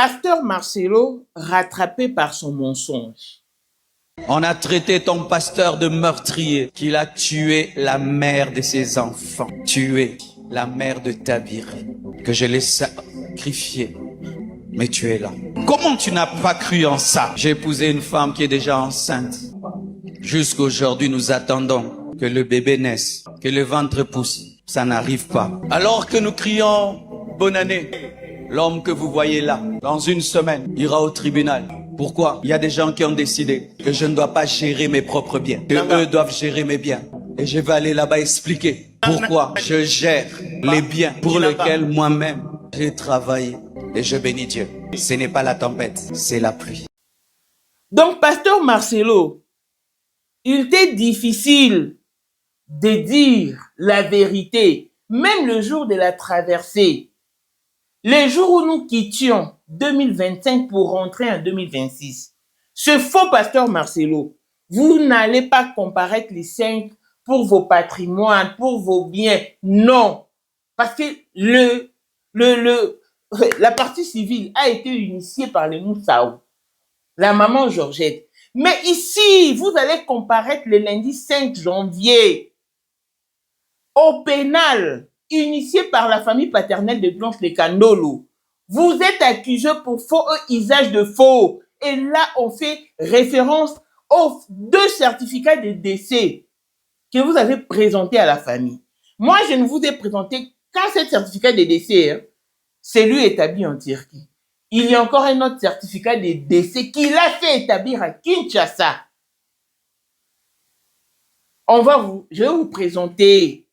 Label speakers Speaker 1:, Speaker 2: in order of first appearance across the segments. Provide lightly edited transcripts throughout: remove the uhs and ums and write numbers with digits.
Speaker 1: Pasteur Marcelo, rattrapé par son mensonge.
Speaker 2: On a traité ton pasteur de meurtrier, qu'il a tué la mère de ses enfants, tué la mère de Tabiré, que je l'ai sacrifiée. Mais tu es là. Comment tu n'as pas cru en ça? J'ai épousé une femme qui est déjà enceinte. Jusqu'aujourd'hui, nous attendons que le bébé naisse, que le ventre pousse. Ça n'arrive pas. Alors que nous crions bonne année, l'homme que vous voyez là, dans une semaine, ira au tribunal. Pourquoi? Il y a des gens qui ont décidé que je ne dois pas gérer mes propres biens, que eux doivent gérer mes biens. Et je vais aller là-bas expliquer pourquoi je gère les biens pour lesquels moi-même j'ai travaillé. Et je bénis Dieu. Ce n'est pas la tempête, c'est la pluie.
Speaker 1: Donc, pasteur Marcelo, il était difficile de dire la vérité, même le jour de la traversée. Les jours où nous quittions 2025 pour rentrer en 2026. Ce faux pasteur Marcelo, vous n'allez pas comparaître les 5 pour vos patrimoines, pour vos biens. Non. Parce que la partie civile a été initiée par les Moussaou, la maman Georgette. Mais ici, vous allez comparaître le lundi 5 janvier au pénal, initié par la famille paternelle de Blanche Lekandolo. Vous êtes accusé pour faux usage de faux. Et là, on fait référence aux 2 certificats de décès que vous avez présentés à la famille. Moi, je ne vous ai présenté qu'un seul certificat de décès. Hein. C'est lui établi en Turquie. Il y a encore un autre certificat de décès qu'il a fait établir à Kinshasa. Je vais vous présenter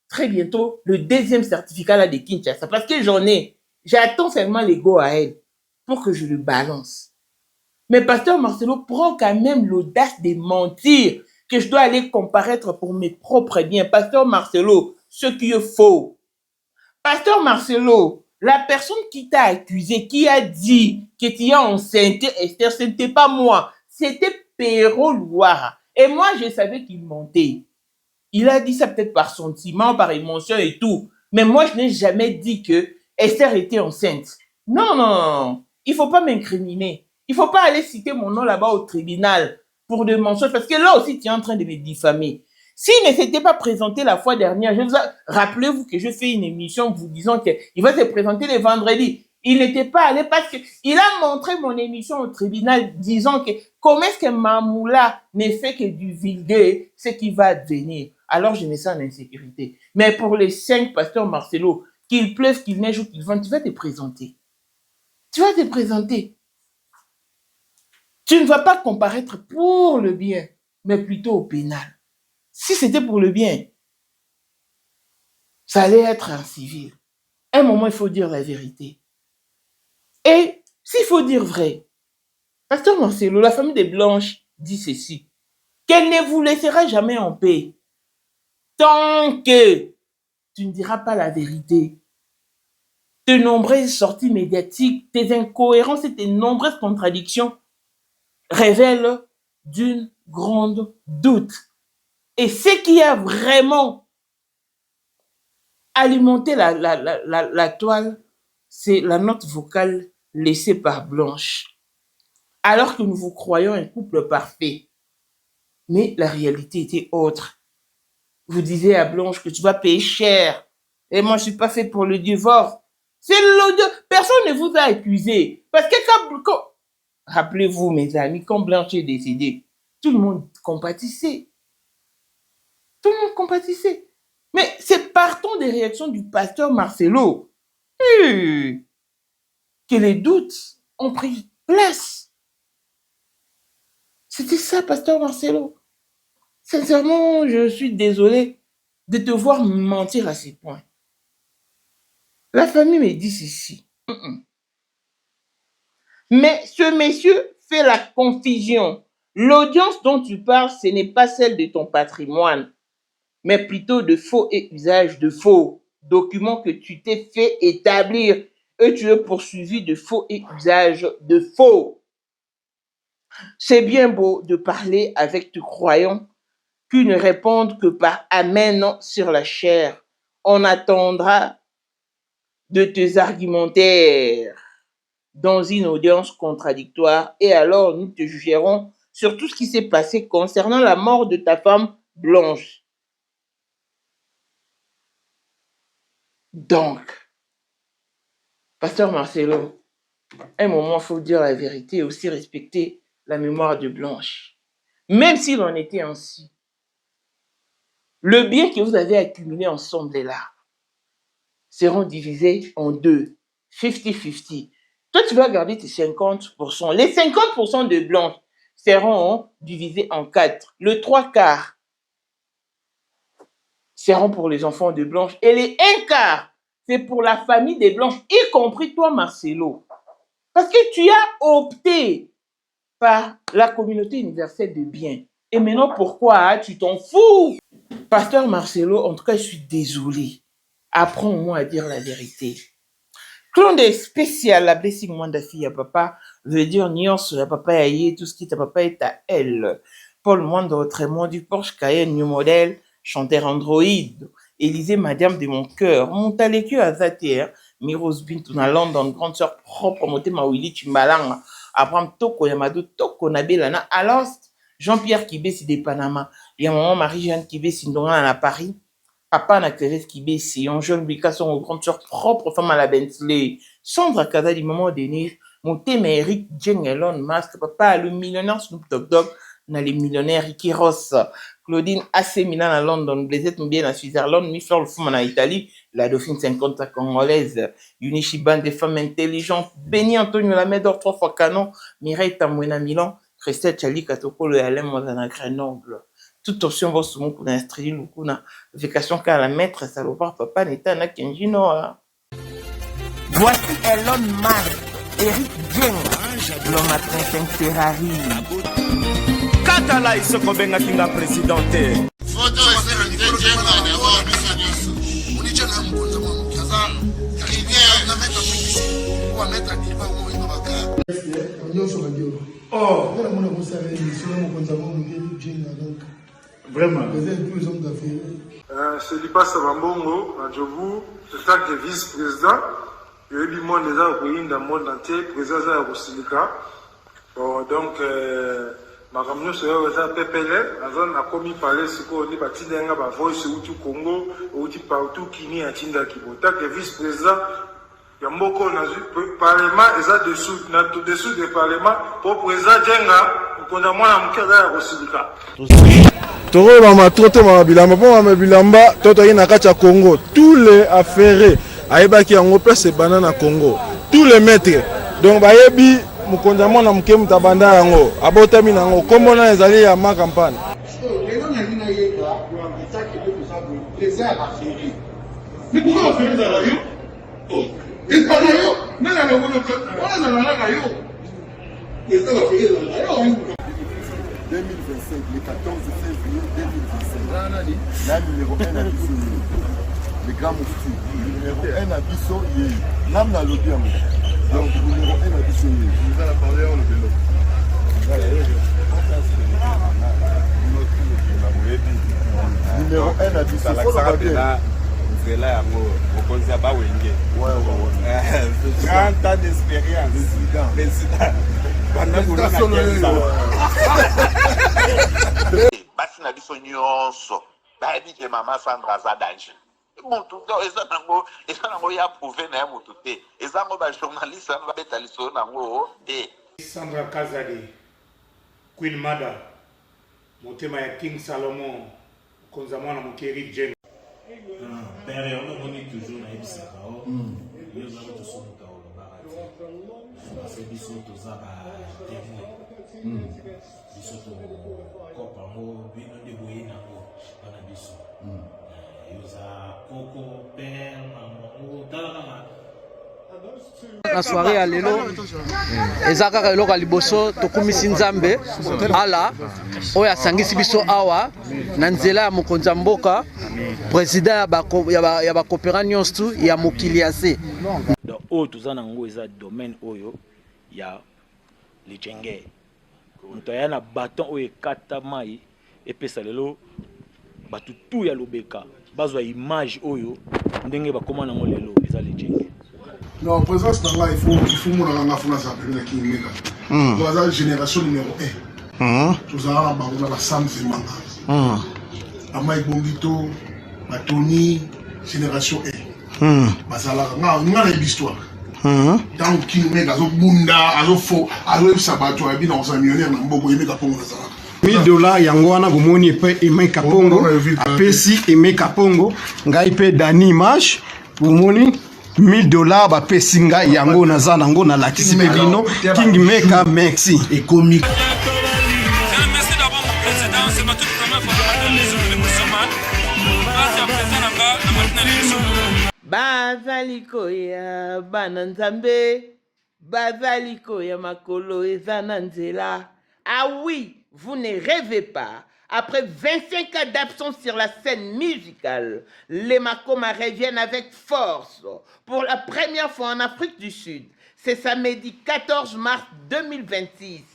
Speaker 1: très bientôt le 2e certificat là de Kinshasa parce que j'attends seulement les go à elle pour que je le balance. Mais pasteur Marcelo prend quand même l'audace de mentir que je dois aller comparaître pour mes propres biens. Pasteur Marcelo, ce qui est faux. Pasteur Marcelo, la personne qui t'a accusé, qui a dit que tu as enceinte Esther, ce n'était pas moi, c'était Perrault Loire. Et moi, je savais qu'il mentait. Il a dit ça peut-être par sentiment, par émotion et tout. Mais moi, je n'ai jamais dit que Esther était enceinte. Non, non, non. Il ne faut pas m'incriminer. Il ne faut pas aller citer mon nom là-bas au tribunal pour des mensonges. Parce que là aussi, tu es en train de me diffamer. S'il ne s'était pas présenté la fois dernière, rappelez-vous que je fais une émission vous disant qu'il va se présenter le vendredi. Il n'était pas allé parce qu'il a montré mon émission au tribunal disant que comment est-ce que Mamoula ne fait que du vulgaire, ce qui va advenir. Alors je me sens en insécurité. Mais pour les 5 pasteurs Marcelo, qu'il pleuve, qu'il neige ou qu'il vente, tu vas te présenter. Tu vas te présenter. Tu ne vas pas comparaître pour le bien, mais plutôt au pénal. Si c'était pour le bien, ça allait être un civil. À un moment, il faut dire la vérité. Et s'il faut dire vrai, pasteur Marcelo, la famille des Blanches dit ceci, qu'elle ne vous laissera jamais en paix tant que tu ne diras pas la vérité. Tes nombreuses sorties médiatiques, tes incohérences et tes nombreuses contradictions révèlent d'une grande doute. Et ce qui a vraiment alimenté la toile, c'est la note vocale laissée par Blanche. Alors que nous vous croyons un couple parfait. Mais la réalité était autre. Vous disiez à Blanche que tu vas payer cher. Et moi, je ne suis pas fait pour le divorce. C'est l'odieux. Personne ne vous a accusé. Parce que rappelez-vous, mes amis, quand Blanche est décédée, tout le monde compatissait. Tout le monde compatissait. Mais c'est partant des réactions du pasteur Marcelo que les doutes ont pris place. C'était ça, pasteur Marcelo. Sincèrement, je suis désolé de te voir mentir à ces points. La famille me dit ceci. Mais ce monsieur fait la confusion. L'audience dont tu parles, ce n'est pas celle de ton patrimoine, mais plutôt de faux et usage de faux documents que tu t'es fait établir et tu es poursuivi de faux et usage de faux. C'est bien beau de parler avec tes croyants qui ne répondent que par Amen sur la chair. On attendra de tes argumentaires dans une audience contradictoire et alors nous te jugerons sur tout ce qui s'est passé concernant la mort de ta femme Blanche. Donc, Pasteur Marcelo, à un moment, il faut dire la vérité et aussi respecter la mémoire de Blanche. Même s'il en était ainsi, le bien que vous avez accumulé ensemble là seront divisés en deux, 50-50. Toi, tu vas garder tes 50%. Les 50% de Blanche seront divisés en 4. Le 3 quarts seront pour les enfants de Blanche et les 1 quart, c'est pour la famille des Blanches, y compris toi, Marcelo. Parce que tu as opté par la communauté universelle de biens. Et maintenant, pourquoi tu t'en fous? Pasteur Marcelo, en tout cas, je suis désolé. Apprends-moi à dire la vérité. Clonde spécial, la blessing mwanda fille à papa, veut dire nuance à papa aïe, tout ce qui est à papa est à elle. Paul Mwanda, autrement du Porsche Cayenne, New Model, chanteur Android, Élisée, madame de mon cœur, Montaleku à Zater, Miros Bintou na London, grande sœur propre, Moté Mawili Timbalang, Abraham Toko, Yamado Toko, Nabelana, Alost, Jean-Pierre Kibé, c'est des Panama, il y a maman Marie-Jeanne Kibé, c'est à Paris, papa na Thérèse Kibé, c'est un jeune Bika, son grande sœur propre, femme à la Bentley, Sandra Kaza, du moment donné, Monté Eric Jeng Elon Musk, papa le millionnaire Snoop Dogg, na les millionnaires Ricky Ross, Claudine AC Milan à London, Blaisette Mbien à Switzerland, Michel Fouman à Italie, la Dauphine 50 à congolaise, Unichiban des femmes intelligentes, Béni Antonio Lamédor 3 fois canon, Mireille Tamouena à Milan, Christelle Chali Katoko, le Alem à Grenoble. Toute option va se pour l'instruire le coup na vacation car la maître salopard papa n'était na Kenjino. Voici Elon Musk, Eric Jeng, l'homme à 35 Ferrari.
Speaker 3: Katala iso kobenga kinga presidente.
Speaker 4: Photo est Jenga d'abord biso. Unicha na mkonza mwa mkaza. Kibia na mettre publicité. Ou mettre activement au ino baka.
Speaker 5: Nyonso badio.
Speaker 4: Oh,
Speaker 5: Ngana mona ko sala émission mo konza mo ngeli Jenga donc.
Speaker 4: vraiment.
Speaker 5: Les deux hommes d'affaires.
Speaker 6: C'est Lipasa Bambongo, à Djobu, en tant que vice-président. Il y a eu du monde déjà au pays, dans le monde entier, président de la Rosilika. Bon, donc, ma camion serait déjà PPL, la zone a commis parler, c'est qu'on dit, bah, Tindenga, bah, voice, ou du Congo, ou du partout, qui n'y a Tinda Kibo. En tant que vice-président, il y a beaucoup de parlement, et ça dessous, dessous du parlement, pour président Djenga, qu'on a moins à m'kéda la Rosilika.
Speaker 7: Toro mama trote mama bilamba po mama bilamba toto yi na kati ya Congo tous les affaires ayebaki yango place banana Congo tous les maîtres donc bayebi mukonza mwana muke mutabanda yango abotami nango komona ezali ya ma campagne
Speaker 5: lelo na nina yeka kwa mtaki de kusabu les a affaires.
Speaker 4: Mais pourquoi on fait ça là yo? Oh, et pas là yo. Mais là on a là yo. Et ça va faire là yo.
Speaker 8: 2025, le 14 février 2025. La numéro 1 à Bissau, le grand moufti. Numéro 1 à Bissau, l'âme n'a l'autre. Donc, numéro 1 à Bissau. Vous allez parler en le vélo. Numéro 1 à Bissau.
Speaker 3: C'est là, on pense à Bawenge.
Speaker 8: Ouais.
Speaker 3: 30 ans d'expérience. Président.
Speaker 9: Basi na biso nyonso bayebi ke mama Sandra aza danger mutu eza nango ya prouve na ya mutu te eza ngo bajournaliste wana babeta lisolo nango te.
Speaker 10: Sandra Kazadi, Queen Mada, motema ya King Salomon, konza mwana mokeri Jen.
Speaker 11: Père, on a toujours na ebisaka o. Yo za moto somuka o barati. Parce que biso toza ba témoin. Biso to kopa mo bino de boye nango bana biso. Yo za koko père maman talaka
Speaker 12: na soirée ya lelo eza kaka eloko ya liboso tokumisi nzambe ala oyo asangisi biso awa na nzela ya mokonzi ya mboka président ya bakopera nyonso ya mokili ya se
Speaker 13: donc oyo toza nango eza domaine oyo ya lijenge moto aya na baton oyo ekata mai epesa lelo bato tu ya lobeka bazwa image oyo ndenge bakoma nango lelo eza lijenge.
Speaker 5: Non, présence dans là, il faut mon enfant ça peut qui mega. Voilà génération numéro 1. Tous à la Sam Zemanga. Amai Bongito, Tony, génération 1. Basala nga na histoire. Dans qui mega zo bunda, azo fo, azo sabato abi dans un millionnaire na mboko yemeka pongo ça.
Speaker 14: $1000 yango wana bomoni pe Emeka Pongo apesi Emeka Pongo ngai pe Dani Mash bomoni $1000 bapesi ngai yango naza nango na lakisi pe bino King Meka merci
Speaker 5: et comique.
Speaker 15: Merci d'abord mon président, c'est ma toute première fois dans l'émission de Moussaman. Merci à président Nanga, la matinale d'émission.
Speaker 1: Bazaliko ya bananzambe, bazaliko ya makolo ezananzela. Ah oui, vous ne rêvez pas. Après 25 ans d'absence sur la scène musicale, les Makoma reviennent avec force pour la première fois en Afrique du Sud. C'est samedi 14 mars 2026.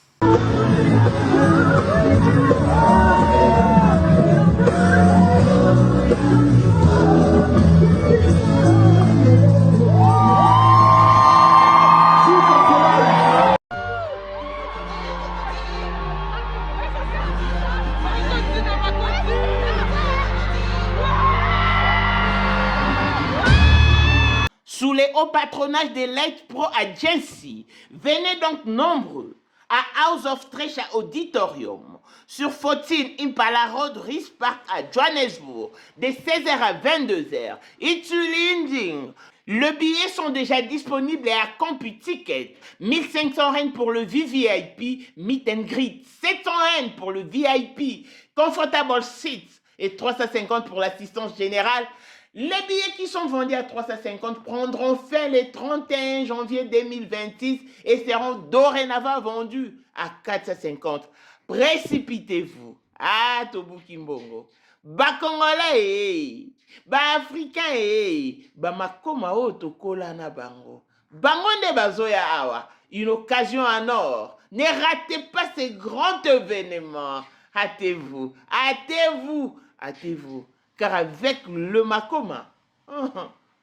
Speaker 1: Sous les hauts patronages de Light Pro Agency, venez donc nombreux à House of Treasure Auditorium sur 14 Impala Road, Rice Park à Johannesburg de 16h à 22h. Itulinding. Les billets sont déjà disponibles à CompuTicket. 1500 Rand pour le VVIP, Meet and Greet. 700 Rand pour le VIP, Comfortable Seats. Et 350 pour l'assistance générale. Les billets qui sont vendus à 350 prendront fin le 31 janvier 2026 et seront dorénavant vendus à 450. Précipitez-vous. Ah, Tobuki Mbongo. Ba Congolais, ba Africain, ba Makoma Otokola na bango. Bango ne bazoya awa. Une occasion en or. Ne ratez pas ce grand événement. Hâtez-vous, hâtez-vous, hâtez-vous. Car avec le Makoma,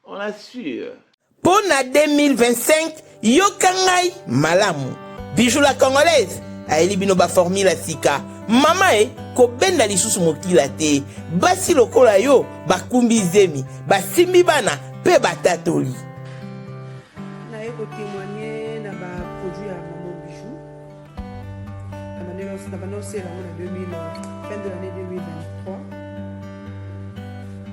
Speaker 1: on assure. Pour la 2025, Yokangai Malamu. Bijou la congolaise. Aeli binoba formula sika. Mama ko benda lisusu mokila te. Basi lokola yo bakumbi zemi. Basimbi bana pe batatoli.
Speaker 16: Na eko témoigner na ba produit à Maman Bijou. Na banoncé la fin de l'année 2023.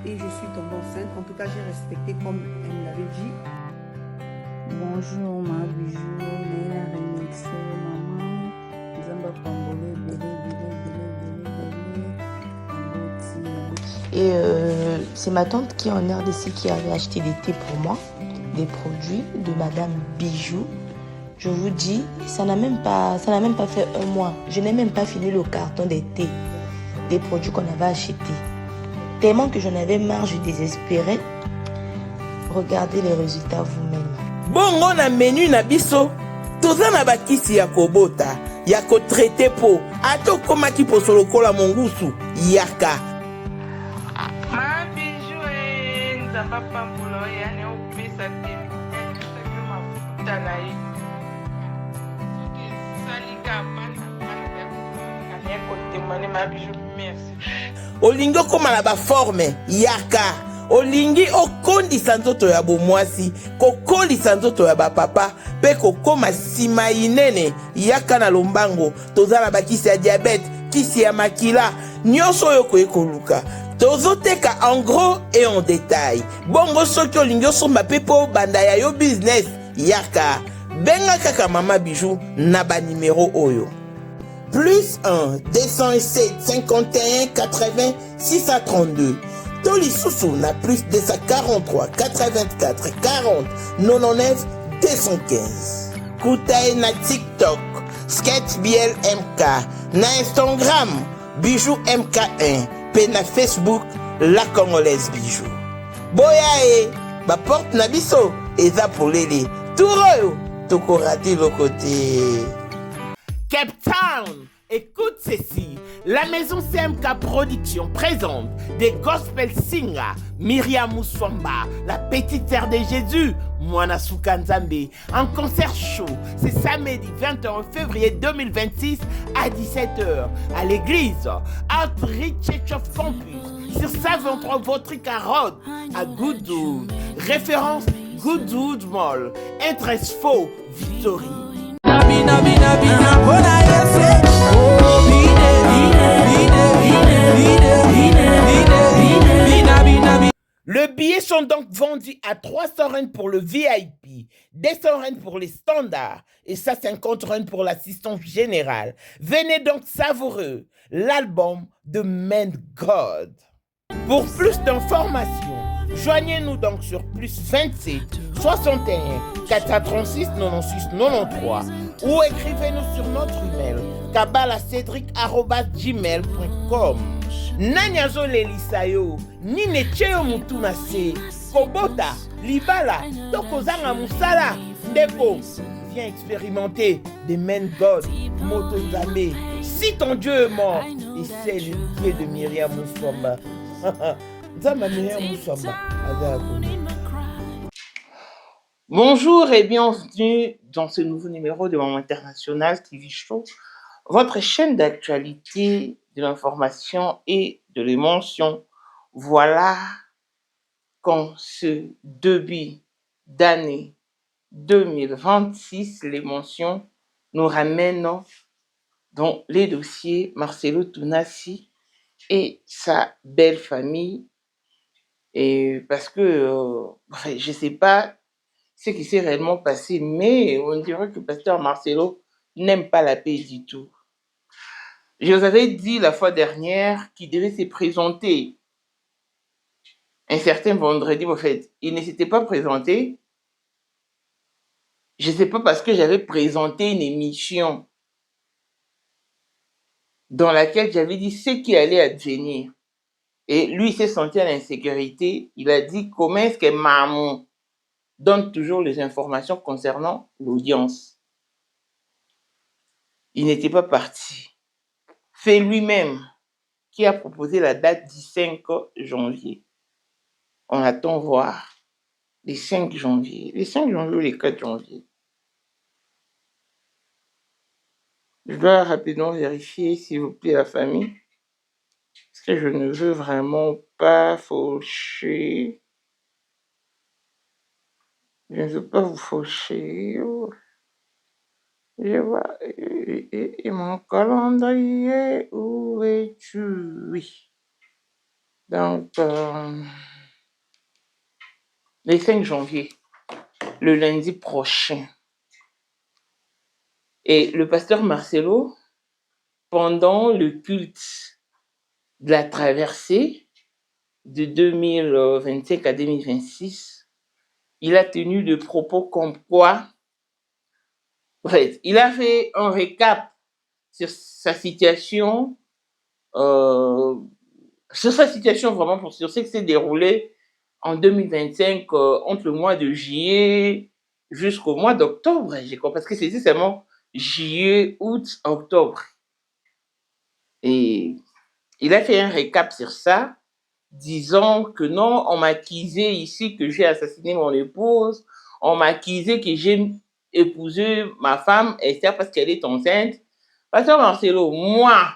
Speaker 16: Et je suis tombée enceinte. En tout cas, j'ai respecté comme elle me l'avait dit.
Speaker 17: Bonjour ma bijou, Néla remixé, maman. Zamba Congolais, belé. Et c'est ma tante qui est en RDC qui avait acheté des thés pour moi, des produits de Madame Bijou. Je vous dis, ça n'a même pas fait un mois. Je n'ai même pas fini le carton des thés, des produits qu'on avait achetés. Tellement que j'en avais marre, je désespérais. Regardez les résultats vous-même.
Speaker 1: Bongo na menu na biso, toza na bakisi ya kobota, ya ko traité po, ato koma ki po solokola mongusu, yaka.
Speaker 18: Ma bijou nzamba pambulo ya ne opesa te. Ma futa na yi. Salika bana ya ko témoigner ma bijou, merci.
Speaker 1: Olingo koma na ba forme, yaka. Olingi okondisa nzoto ya bomwasi, kokolisa nzoto ya bapapa, pe kokoma sima inene, yaka na lombango, tozala bakisi ya diabète, kisi ya makila, nyonso oyo koyekoluka. Tozoteka en gros et en détail. Bongo soki olingi osomba pe po banda ya yo business, yaka. Benga kaka Mama Bijou na ba numéro oyo. Plus 1 207 51 80 632. Toli Soussou na plus 243 84 40 99 215. Koutaï na TikTok, Sketch BL MK, na Instagram, Bijou MK1, pe na Facebook, La Congolaise Bijou. Boya ba porte na biso, eza pour lele. Touro, toko raté le côté. Cape Town, Écoute ceci, la maison CMK Production présente des gospel singers, Myriam Mousswamba, la petite sœur de Jésus, Mwana Soukanzambe, en concert show, c'est samedi 21 février 2026 à 17h à l'église Outreach Church of Campus sur 123 Votrica Road à Goodwood, référence Goodwood Mall, Interest Faux, Victory. Le billet sont donc vendus à 300 Rand pour le VIP, 200 Rand pour les standards et 150 Rand pour l'assistance générale. Venez donc savourer l'album de Man God. Pour plus d'informations, joignez-nous donc sur plus 27 61 436 96 93 ou écrivez-nous sur notre email kabalacedric@gmail.com. Nanyazo lelisayo, nine cheo mutuna se, kobota, libala, tokozanga musala, ndeko. Viens expérimenter des men God, Motozambe. Si ton Dieu est mort, et c'est le Dieu de Myriam Mousswamba. Bonjour et bienvenue dans ce nouveau numéro de Maman International TV Show, votre chaîne d'actualité, de l'information et de l'émotion. Voilà qu'en ce début d'année 2026, l'émotion nous ramène dans les dossiers Marcelo Tounassi et sa belle famille. Et parce que, je ne sais pas ce qui s'est réellement passé, mais on dirait que Pasteur Marcelo n'aime pas la paix du tout. Je vous avais dit la fois dernière qu'il devait se présenter un certain vendredi. En fait, il ne s'était pas présenté. Je ne sais pas, parce que j'avais présenté une émission dans laquelle j'avais dit ce qui allait advenir. Et lui, il s'est senti à l'insécurité. Il a dit comment est-ce que Maman donne toujours les informations concernant l'audience. Il n'était pas parti. C'est lui-même qui a proposé la date du 5 janvier. On attend voir les 5 janvier. Les 5 janvier ou les 4 janvier. Je dois rapidement vérifier, s'il vous plaît, la famille. Parce que je ne veux vraiment pas faucher. Je ne veux pas vous faucher. Je vois. Et mon calendrier, où es-tu? Oui. Donc, le 5 janvier, le lundi prochain. Et le pasteur Marcelo, pendant le culte de la traversée de 2025 à 2026, il a tenu des propos comme quoi, en fait, il a fait un récap sur sa situation, vraiment sur ce qui s'est déroulé en 2025 entre le mois de juillet jusqu'au mois d'octobre, parce que c'était seulement juillet, août, octobre. Et il a fait un récap sur ça, disant que non, on m'a accusé ici que j'ai assassiné mon épouse, on m'a accusé que j'ai épousé ma femme Esther parce qu'elle est enceinte. Pasteur Marcelo, moi,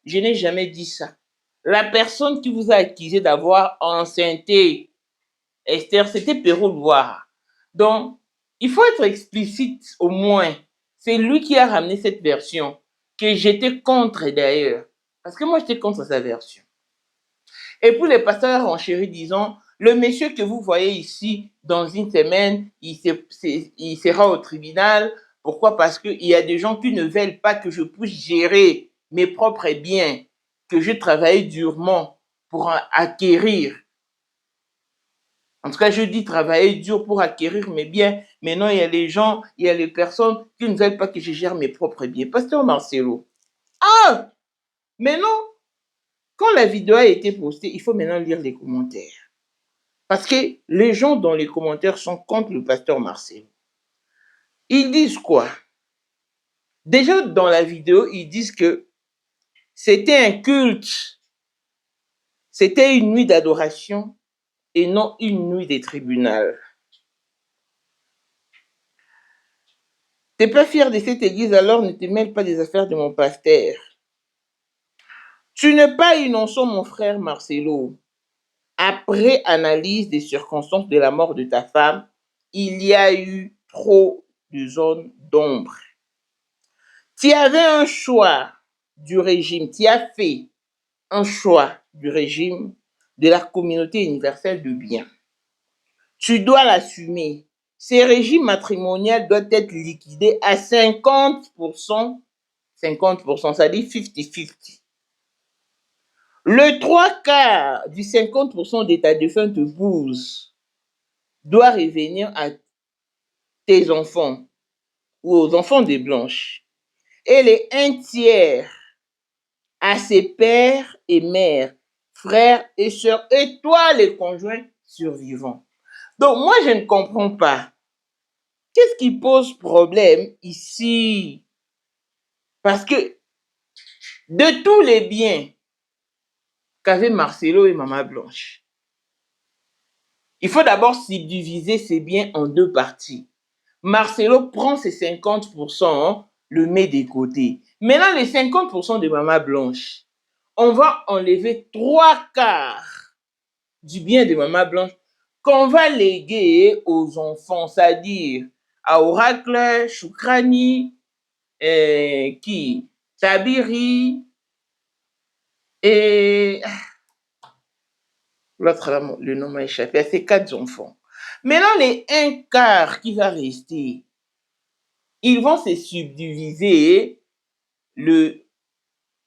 Speaker 1: je n'ai jamais dit ça. La personne qui vous a accusé d'avoir enceinté Esther, c'était Perrault Loire. Donc, il faut être explicite au moins. C'est lui qui a ramené cette version, que j'étais contre d'ailleurs. Parce que moi, j'étais contre sa version. Et pour les pasteurs en chéri, disons, le monsieur que vous voyez ici, dans une semaine, il sera au tribunal. Pourquoi? Parce qu'il y a des gens qui ne veulent pas que je puisse gérer mes propres biens, que je travaille durement pour acquérir. En tout cas, je dis travailler dur pour acquérir mes biens. Mais non, il y a les gens, il y a les personnes qui ne veulent pas que je gère mes propres biens. Pasteur Marcelo. Ah! Mais non! Quand la vidéo a été postée, il faut maintenant lire les commentaires. Parce que les gens dans les commentaires sont contre le pasteur Marcelo. Ils disent quoi? Déjà, dans la vidéo, ils disent que C'était un culte. C'était une nuit d'adoration et non une nuit des tribunaux. T'es pas fier de cette église, alors ne te mêle pas des affaires de mon pasteur. Tu n'es pas innocent, mon frère Marcelo. Après analyse des circonstances de la mort de ta femme, il y a eu trop de zones d'ombre. Tu avais un choix du régime, tu as fait un choix du régime de la communauté universelle de biens. Tu dois l'assumer. Ce régime matrimonial doit être liquidé à 50%, ça dit 50-50. Le 3/4 du 50% de ta défunte épouse doit revenir à tes enfants ou aux enfants des blanches. Et les 1/3 à ses pères et mères, frères et sœurs, et toi les conjoints survivants. Donc moi je ne comprends pas. Qu'est-ce qui pose problème ici? Parce que de tous les biens qu'avaient Marcelo et Maman Blanche, il faut d'abord subdiviser ces biens en deux parties. Marcelo prend ses 50%, le met de côté. Maintenant, les 50% de Maman Blanche, on va enlever 3/4 du bien de Maman Blanche qu'on va léguer aux enfants, c'est-à-dire à Oracle, Choukrani, Tabiri et l'autre là, le nom m'a échappé, à ces 4 enfants. Maintenant, les 1/4 qui va rester, ils vont se subdiviser le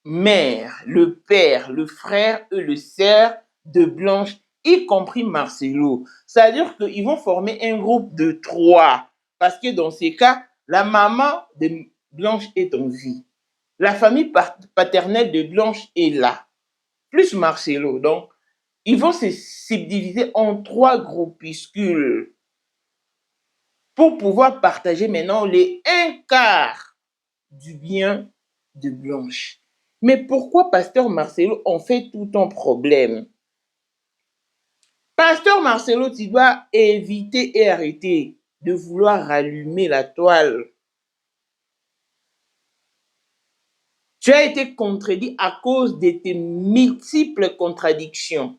Speaker 1: mère, le père, le frère et le sœur de Blanche, y compris Marcelo. C'est-à-dire qu'ils vont former un groupe de 3. Parce que dans ces cas, la maman de Blanche est en vie. La famille paternelle de Blanche est là. Plus Marcelo. Donc, ils vont se subdiviser en 3 groupuscules pour pouvoir partager maintenant les 1/4 du bien de Blanche. Mais pourquoi Pasteur Marcelo en fait tout un problème? Pasteur Marcelo, tu dois éviter et arrêter de vouloir rallumer la toile. Tu as été contredit à cause de tes multiples contradictions.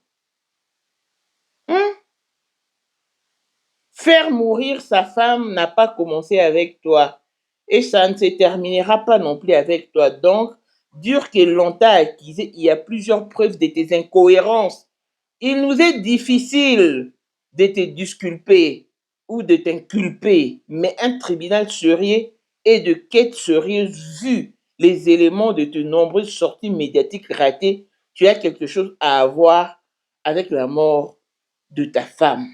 Speaker 1: Faire mourir sa femme n'a pas commencé avec toi et ça ne se terminera pas non plus avec toi. Donc, dur que l'on t'a accusé, il y a plusieurs preuves de tes incohérences. Il nous est difficile de te disculper ou de t'inculper, mais un tribunal sérieux et de quête sérieuse, vu les éléments de tes nombreuses sorties médiatiques ratées, tu as quelque chose à avoir avec la mort de ta femme.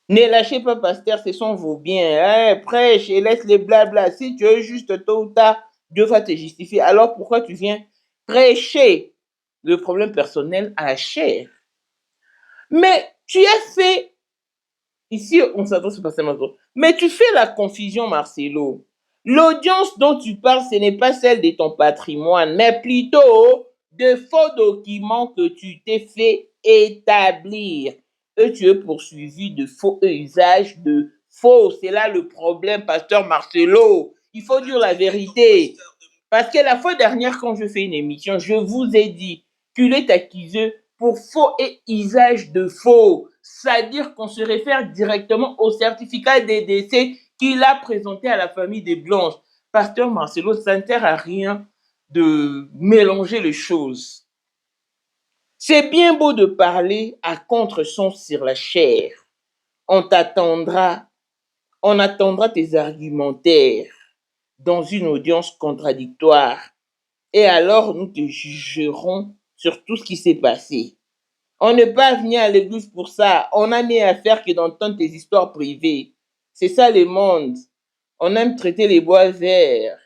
Speaker 1: Ne lâchez pas, pasteur, ce sont vos biens. Prêche et laisse les blabla. Si tu es juste tôt ou tard, Dieu va te justifier. Alors pourquoi tu viens prêcher le problème personnel à la chair? Mais tu as fait, ici on s'adresse au pasteur Marcelo, mais tu fais la confusion, Marcelo. L'audience dont tu parles, ce n'est pas celle de ton patrimoine, mais plutôt de faux documents que tu t'es fait établir. Et tu es poursuivi de faux usage de faux. C'est là le problème, pasteur Marcelo. Il faut dire la vérité. Parce que la fois dernière, quand je fais une émission, je vous ai dit qu'il est accusé pour faux et usage de faux. C'est-à-dire qu'on se réfère directement au certificat des décès qu'il a présenté à la famille des Blanches. Pasteur Marcelo, ça ne sert à rien de mélanger les choses. C'est bien beau de parler à contre-sens sur la chair. On attendra tes argumentaires dans une audience contradictoire. Et alors, nous te jugerons sur tout ce qui s'est passé. On n'est pas venu à l'église pour ça. On a mis à faire que d'entendre tes histoires privées. C'est ça le monde. On aime traiter les bois verts.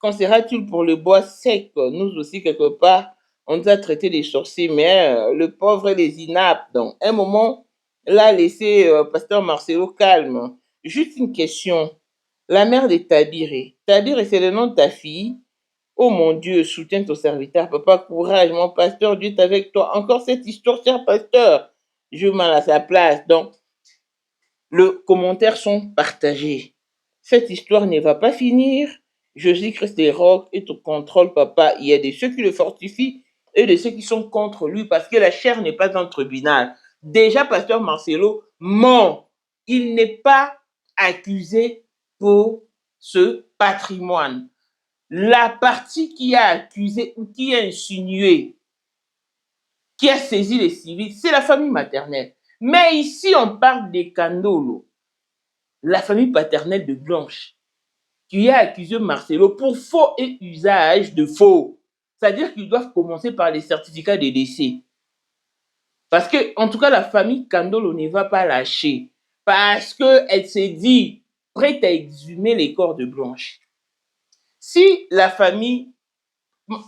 Speaker 1: Qu'en sera-t-il pour le bois sec? Nous aussi, quelque part, on nous a traité des sorciers, mais le pauvre et les inaptes. Donc, un moment, là, laissez pasteur Marcelo calme. Juste une question. La mère de Tabiré, c'est le nom de ta fille, Oh mon Dieu, soutiens ton serviteur, papa, courage, mon pasteur, Dieu est avec toi. Encore cette histoire, cher pasteur. Je mal à sa place. Donc, les commentaires sont partagés. Cette histoire ne va pas finir. Jésus-Christ est roc et te contrôle, papa. Il y a de ceux qui le fortifient et de ceux qui sont contre lui parce que la chair n'est pas un tribunal. Déjà, pasteur Marcelo ment. Il n'est pas accusé pour ce patrimoine. La partie qui a accusé ou qui a insinué, qui a saisi les civils, c'est la famille maternelle. Mais ici, on parle des Kandolo, la famille paternelle de Blanche, qui a accusé Marcelo pour faux et usage de faux. C'est-à-dire qu'ils doivent commencer par les certificats de décès. Parce que, en tout cas, la famille Kandolo ne va pas lâcher. Parce qu'elle s'est dit prête à exhumer les corps de Blanche. Si la famille...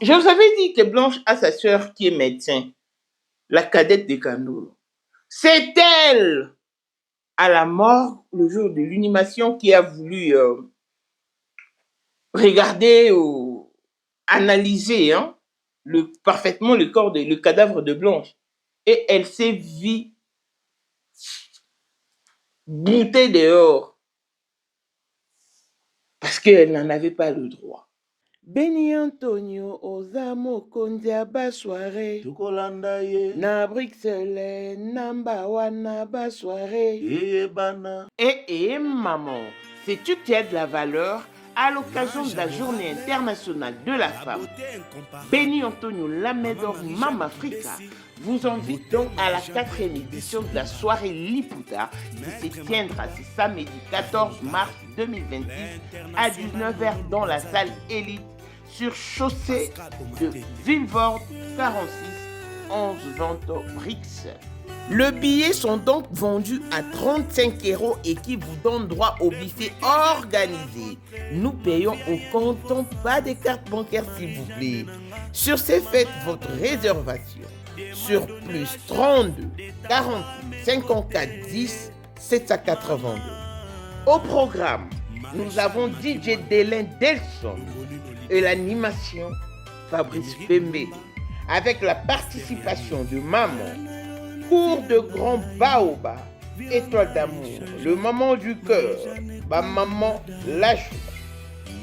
Speaker 1: Je vous avais dit que Blanche a sa sœur qui est médecin, la cadette de Kandolo. C'est elle, à la mort, le jour de l'inhumation, qui a voulu regarder ou analyser parfaitement le cadavre de Blanche. Et elle s'est vue boutée dehors parce qu'elle n'en avait pas le droit. Beni Antonio Ozamo Kondia Bassoiré
Speaker 19: Tukolanda ye
Speaker 1: na Bruxelles namba wana Bassoiré
Speaker 19: bana.
Speaker 1: Maman, sais-tu qu'il y a de la valeur à l'occasion de la journée internationale de la femme? Beni Antonio Lamedor Mam Africa vous invite donc à la 4e édition de la soirée Liputa qui se tiendra ce samedi 14 mars 2026 à 19h dans la salle Élite sur chaussée de Villevorde 46 11 Vento Brix. Les billets sont donc vendus à 35 € et qui vous donnent droit au buffet organisé. Nous payons au comptant, pas de carte bancaire s'il vous plaît. Sur ces faites votre réservation sur plus 32 48 54 10 782. Au programme, nous avons DJ Délin Delson et l'animation Fabrice Pembe avec la participation de Maman, Cours de Grand Baoba, Étoile d'amour, le Maman du cœur, ma maman la joie.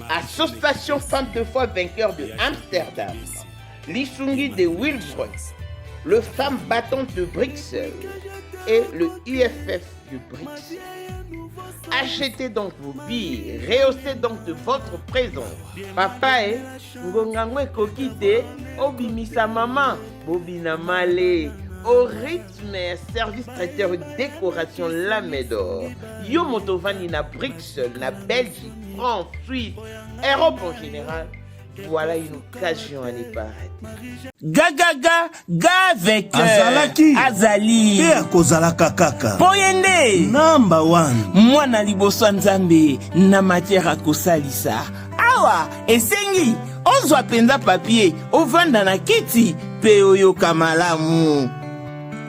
Speaker 1: Association Femmes de foi vainqueur de Amsterdam, l'Isungi de Wilbrod, le Femme battante de Bruxelles et le IFF de Bruxelles. Achetez donc vos billets, rehaussez donc de votre présence. Papa ngongangwe kokite, obimisa maman, bobina male, au rythme, service traiteur décoration Lamedor, yo motovani na Bruxelles, na Belgique, France, Suisse, Europe en général. Voilà une occasion à ne pas rater. Ga avec Azali.
Speaker 19: Et akozalaka kaka.
Speaker 1: Poyende.
Speaker 19: Number one.
Speaker 1: Mwana liboso nzambe na matière akosalisa. Awa, esengi. Ozwa penza papier. Ovanda na kiti. Pe oyoka malamu.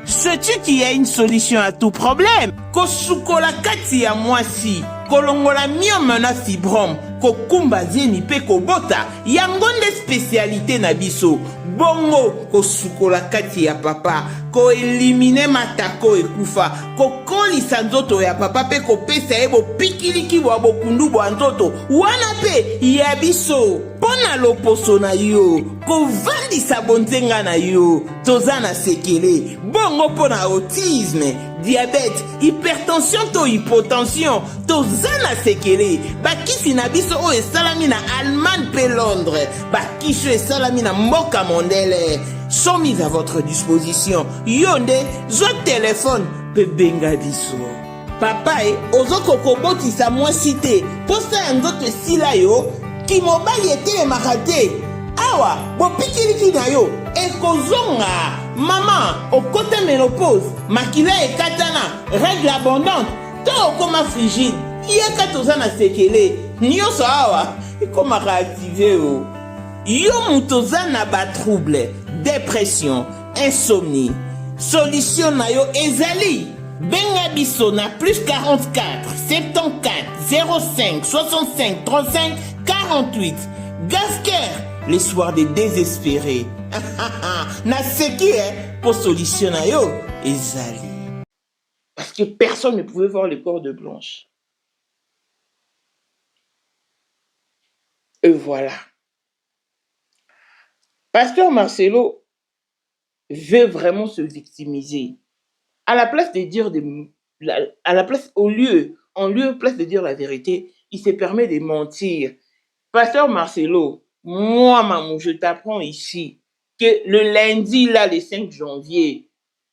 Speaker 1: Sais-tu qu'il y a une solution à tout problème? Kosukola kati ya mwasi. Kolongola myome na fibrome. Kokumba zeni pe kobota. Yangonde spécialité na biso. Bongo kosukola kati ya papa. Ko elimine matako ekufa. Ko kolisa nzoto ya papa pe kopesa ebo pikiliki wa bokundu bwa nzoto. Wana pe ya biso. Pona loposo na yo. Ko vandisa bonzenga na yo. Toza na sekele. Bongo pona autisme, diabète, hypertension to hypotension. Toza na sekele. Bakisi na biso o esalami na Allemagne pe Londres. Bakisho esalami na mboka mondele. Sont mis à votre disposition. Yonde, zo téléphone pe benga biso. Papa ozoko kobotisa moi cité. Posta nzoto sila yo ki mobali ete makate. Awa, bo pikiliki na yo ekozonga. Maman, au côté ménopause, makila ekatana, règle abondante, to okoma frigide. Yeka tozana sekele. Nyonso awa, ekoma réactiver o. Yo mutozana ba trouble, dépression, insomnie. Solution na yo ezali. Benga biso na plus 44 74 05 65 35 48. Gasker l'espoir des désespérés. Na seki pour solutionner yo ezali. Parce que personne ne pouvait voir le corps de Blanche. Et voilà. Pasteur Marcelo veut vraiment se victimiser. À la place de dire à la place, place de dire la vérité, il se permet de mentir. Pasteur Marcelo, moi, maman, je t'apprends ici que le lundi, là, le 5 janvier,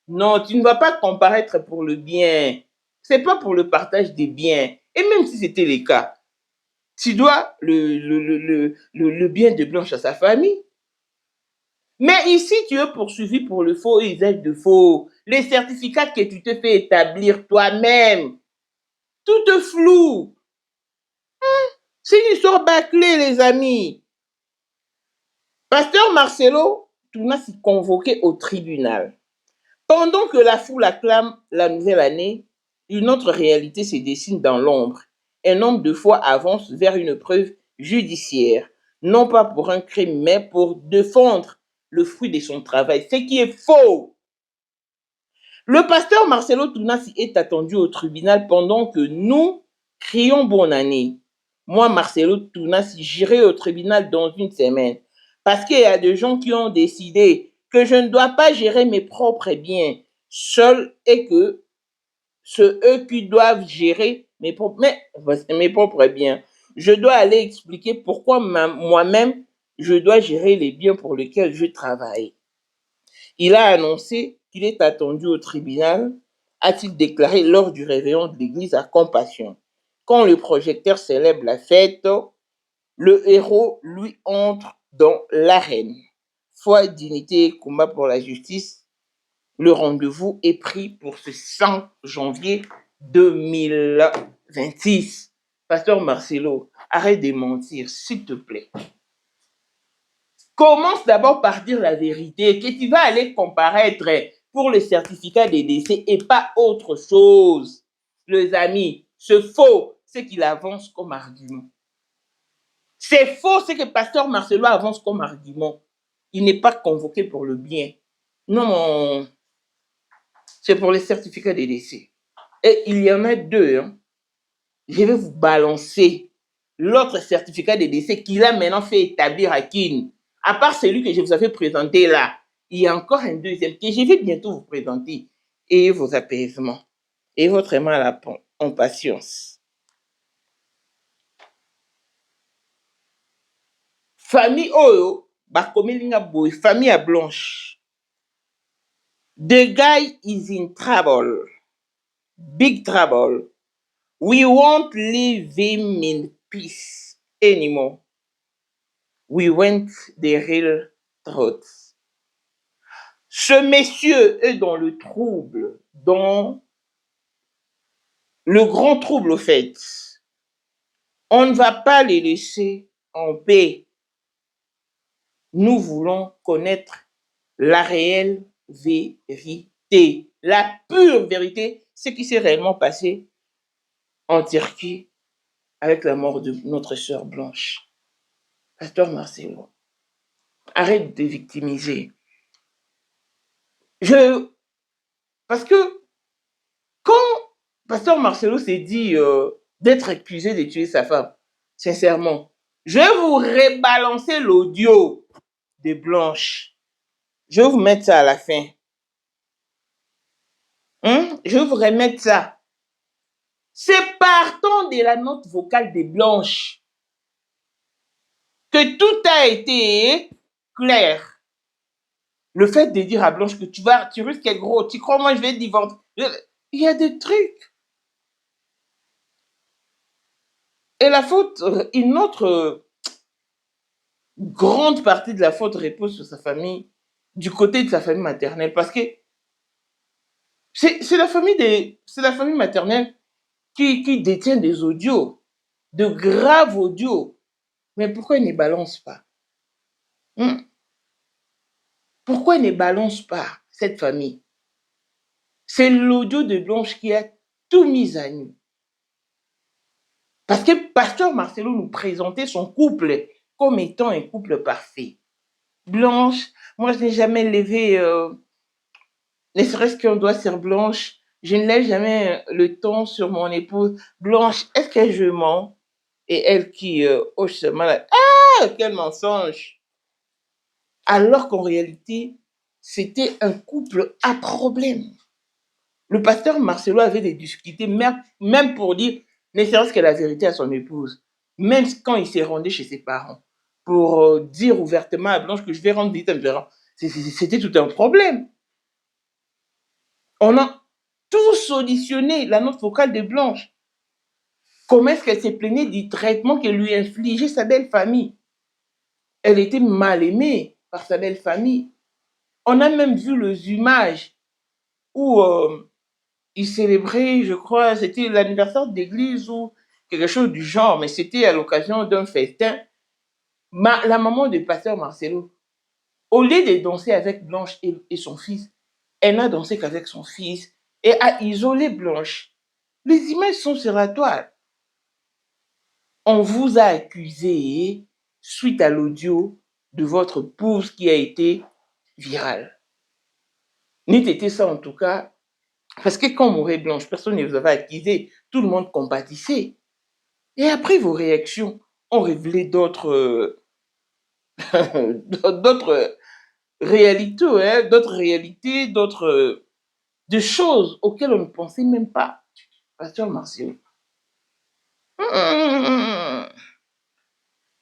Speaker 1: non, tu ne vas pas comparaître pour le bien. C'est pas pour le partage des biens. Et même si c'était le cas, tu dois le bien de Blanche à sa famille. Mais ici, tu es poursuivi pour le faux usage de faux. Les certificats que tu te fais établir toi-même. Tout te floue. C'est une histoire bâclée, les amis. Pasteur Marcelo Touna s'est convoqué au tribunal. Pendant que la foule acclame la nouvelle année, une autre réalité se dessine dans l'ombre. Un nombre de fois avance vers une preuve judiciaire, non pas pour un crime, mais pour défendre le fruit de son travail, ce qui est faux. Le pasteur Marcelo Tounassi est attendu au tribunal pendant que nous crions bonne année. Moi, Marcelo Tounassi, j'irai au tribunal dans une semaine parce qu'il y a des gens qui ont décidé que je ne dois pas gérer mes propres biens seuls et que c'est eux qui doivent gérer mes propres biens. Je dois aller expliquer pourquoi moi-même, je dois gérer les biens pour lesquels je travaille. Il a annoncé qu'il est attendu au tribunal, a-t-il déclaré lors du réveillon de l'église à Compassion. Quand le projecteur célèbre la fête, le héros, lui, entre dans l'arène. Foi, dignité, combat pour la justice. Le rendez-vous est pris pour ce 5 janvier 2026. Pasteur Marcelo, arrête de mentir, s'il te plaît. Commence d'abord par dire la vérité, que tu vas aller comparaître pour le certificat de décès et pas autre chose. Les amis, c'est faux ce qu'il avance comme argument. C'est faux ce que Pasteur Marcelo avance comme argument. Il n'est pas convoqué pour le bien. Non, c'est pour les certificats de décès. Et il y en a deux. Je vais vous balancer l'autre certificat de décès qu'il a maintenant fait établir à Kin. À part celui que je vous avais présenté là, il y a encore un deuxième que je vais bientôt vous présenter. Et vos apaisements. Et votre mal en patience. Famille Oyo, famille à Blanche. The guy is in trouble. Big trouble. We won't leave him in peace anymore. We went the real truth. Ce monsieur est dans le trouble, dans le grand trouble au fait. On ne va pas les laisser en paix. Nous voulons connaître la réelle vérité, la pure vérité, ce qui s'est réellement passé en Turquie avec la mort de notre sœur Blanche. Pasteur Marcelo, arrête de victimiser. Parce que quand Pasteur Marcelo s'est dit d'être accusé de tuer sa femme, sincèrement, je vais vous rebalancer l'audio de Blanche. Je vais vous mettre ça à la fin. Je vais vous remettre ça. C'est partant de la note vocale de Blanche que tout a été clair. Le fait de dire à Blanche que tu risques gros, tu crois moi je vais divorcer. Il y a des trucs. Et la faute, une autre grande partie de la faute repose sur sa famille, du côté de sa famille maternelle, parce que c'est la famille maternelle qui détient des audios, de graves audios. Mais pourquoi ils ne balancent pas? Pourquoi ils ne balancent pas cette famille? C'est l'audio de Blanche qui a tout mis à nu. Parce que Pasteur Marcelo nous présentait son couple comme étant un couple parfait. Blanche, moi je n'ai jamais levé, ne serait-ce qu'un doigt sur Blanche, je ne lève jamais le ton sur mon épouse. Blanche, est-ce que je mens? Et elle qui hoche seulement la... Ah, quel mensonge! Alors qu'en réalité, c'était un couple à problème. Le pasteur Marcelo avait des difficultés, même pour dire, ne serait-ce que la vérité à son épouse, même quand il s'est rendu chez ses parents, pour dire ouvertement à Blanche que je vais rendre visite à mes parents. C'était tout un problème. On a tout solutionné, la note vocale de Blanche. Comment est-ce qu'elle s'est plaignée du traitement que lui infligeait sa belle famille? Elle était mal aimée par sa belle famille. On a même vu les images où il célébrait, je crois, c'était l'anniversaire d'église ou quelque chose du genre, mais c'était à l'occasion d'un festin. La maman du pasteur Marcelo, au lieu de danser avec Blanche et son fils, elle n'a dansé qu'avec son fils et a isolé Blanche. Les images sont sur la toile. On vous a accusé suite à l'audio de votre épouse qui a été viral. N'était été ça en tout cas, parce que quand mourait Blanche, personne ne vous avait accusé, tout le monde compatissait. Et après vos réactions ont révélé d'autres réalités, de choses auxquelles on ne pensait même pas. Pasteur Marcelo.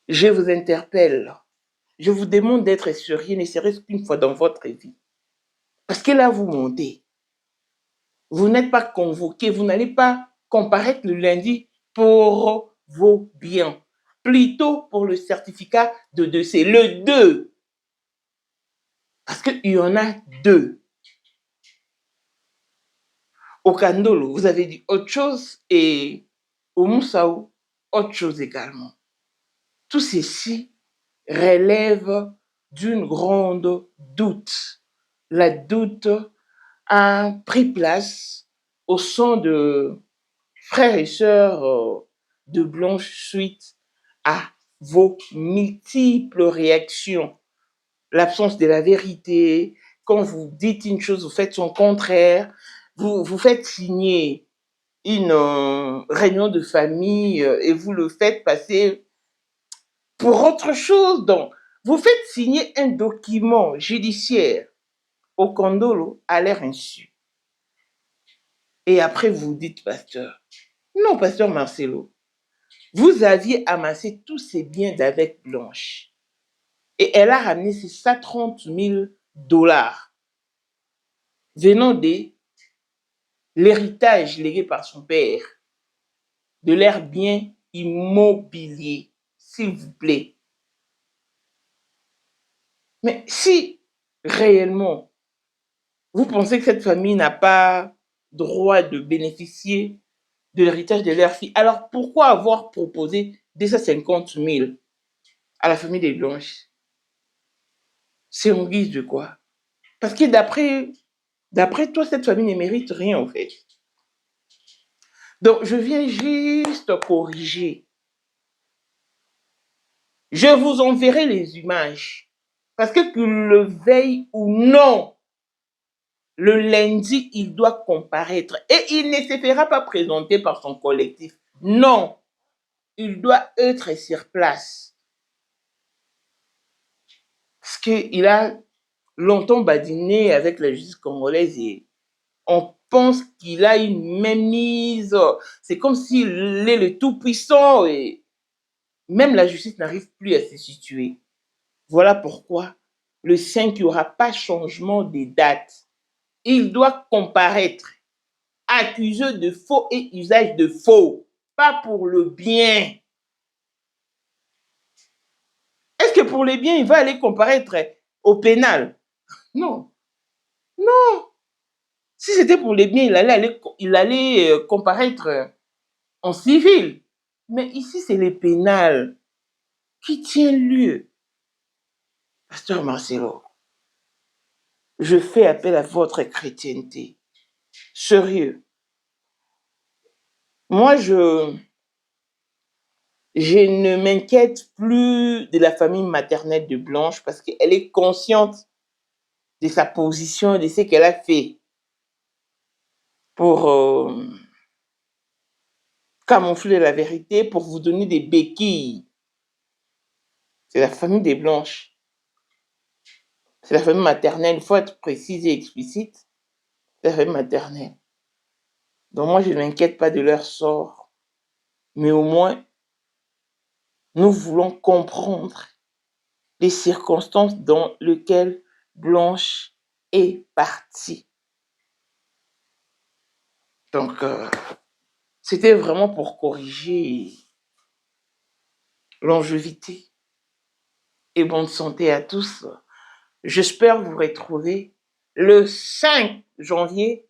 Speaker 1: Je vous interpelle. Je vous demande d'être sérieux, ne serait-ce qu'une fois dans votre vie. Parce que là, vous montez. Vous n'êtes pas convoqué, vous n'allez pas comparaître le lundi pour vos biens. Plutôt pour le certificat de décès. Le 2. Parce qu'il y en a 2. Au Kandolo, vous avez dit autre chose et au Moussaou, autre chose également. Tout ceci relève d'une grande doute. La doute a pris place au sein de frères et sœurs de Blanche suite à vos multiples réactions. L'absence de la vérité, quand vous dites une chose, vous faites son contraire, vous faites signer une réunion de famille et vous le faites passer pour autre chose. Donc, vous faites signer un document judiciaire au Kandolo à l'air insu. Et après, vous dites, pasteur, non, pasteur Marcelo, vous aviez amassé tous ces biens d'avec Blanche. Et elle a ramené ces 130 000 dollars venant de l'héritage légué par son père, de leurs biens immobiliers, s'il vous plaît. Mais si réellement vous pensez que cette famille n'a pas droit de bénéficier de l'héritage de leur fille, alors pourquoi avoir proposé 250 000 à la famille des Blanches? C'est en guise de quoi? Parce que d'après toi, cette famille ne mérite rien en fait. Donc, je viens juste corriger. Je vous enverrai les images. Parce que le veuille ou non, le lundi, il doit comparaître. Et il ne se fera pas présenter par son collectif. Non, il doit être sur place. Parce qu'il a longtemps badiné avec la justice congolaise et on pense qu'il a une mainmise. C'est comme s'il est le tout-puissant et même la justice n'arrive plus à se situer. Voilà pourquoi le 5, il n'y aura pas changement des dates. Il doit comparaître accusé de faux et usage de faux, pas pour le bien. Est-ce que pour les biens, il va aller comparaître au pénal? Non. Non. Si c'était pour les biens, il allait comparaître en civil. Mais ici, c'est le pénal qui tient lieu. Pasteur Marcelo, je fais appel à votre chrétienté. Sérieux. Moi, Je ne m'inquiète plus de la famille maternelle de Blanche parce qu'elle est consciente de sa position, de ce qu'elle a fait pour camoufler la vérité, pour vous donner des béquilles. C'est la famille des Blanches. C'est la famille maternelle, il faut être précis et explicite. C'est la famille maternelle. Donc moi, je ne m'inquiète pas de leur sort. Mais au moins, nous voulons comprendre les circonstances dans lesquelles Blanche est partie. Donc, c'était vraiment pour corriger longévité et bonne santé à tous. J'espère vous retrouver le 5 janvier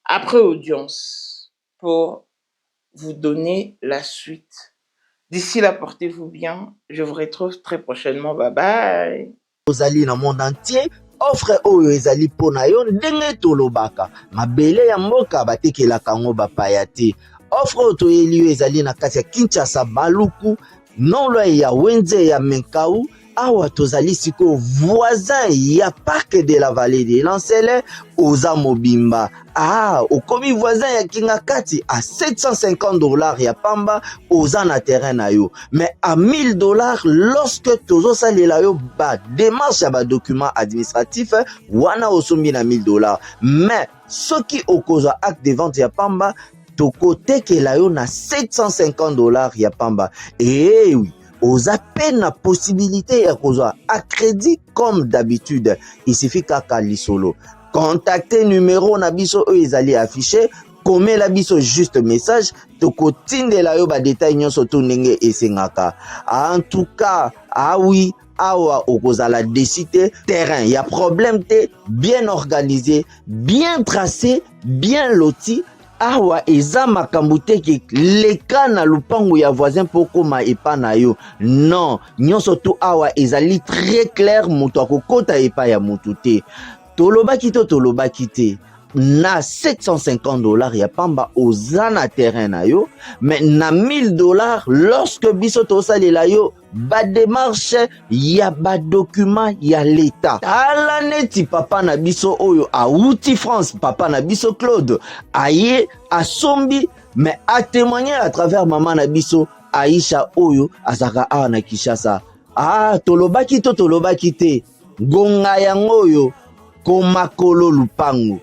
Speaker 1: après audience pour vous donner la suite. D'ici là, portez-vous bien. Je vous retrouve très prochainement. Bye bye.
Speaker 20: Ozali na monde entier. Offre oyo ezali pona yo ndenge tolobaka mabele ya mboka batekelaka ngo bapaya te. Offre oyo toyeli yo ezali na kati ya Kinshasa Baluku nolo ya Wenze ya Menkau. Awa tozali siko voisin ya Parc de la Vallée de Lancele oza mobimba. Okomi voisin ya Kingakati à $750 ya pamba oza na terrain na yo. Mais à $1000 lorsque tozo salela yo ba démarche ya ba document administratif wana osombi na $1000. Mais soki okozwa acte de vente ya pamba tokoteke yo na $750 ya pamba. Eh oui. Aux appels la possibilité à crédit comme d'habitude. Il suffit qu'à Kalisolo. Contactez numéro nabiso eux ils allaient afficher. Comme la biso juste message. Toko tinde la yo ba détail nyon soto nenge et sengaka. En tout cas, oui. Awa okozala décider terrain. Y a problème te bien organisé, bien tracé, bien loti. Awa eza makambo te ke leka na lupango ya voisin poko ma epa na yo. Non, nyonso to awa ezali très clair moto akokota epa ya motu te. Tolobaki te. Na $750 ya pamba oza na terrain na yo, mais na $1000 lorsque biso tosalela yo ba démarche ya ba document ya l'état. Tala neti papa na biso oyo auti France, papa na biso Claude aye asombi mais a témoigner à travers maman na biso Aisha oyo azaka awa na Kinshasa. Tolobaki te gonga yango oyo komakolo lupango.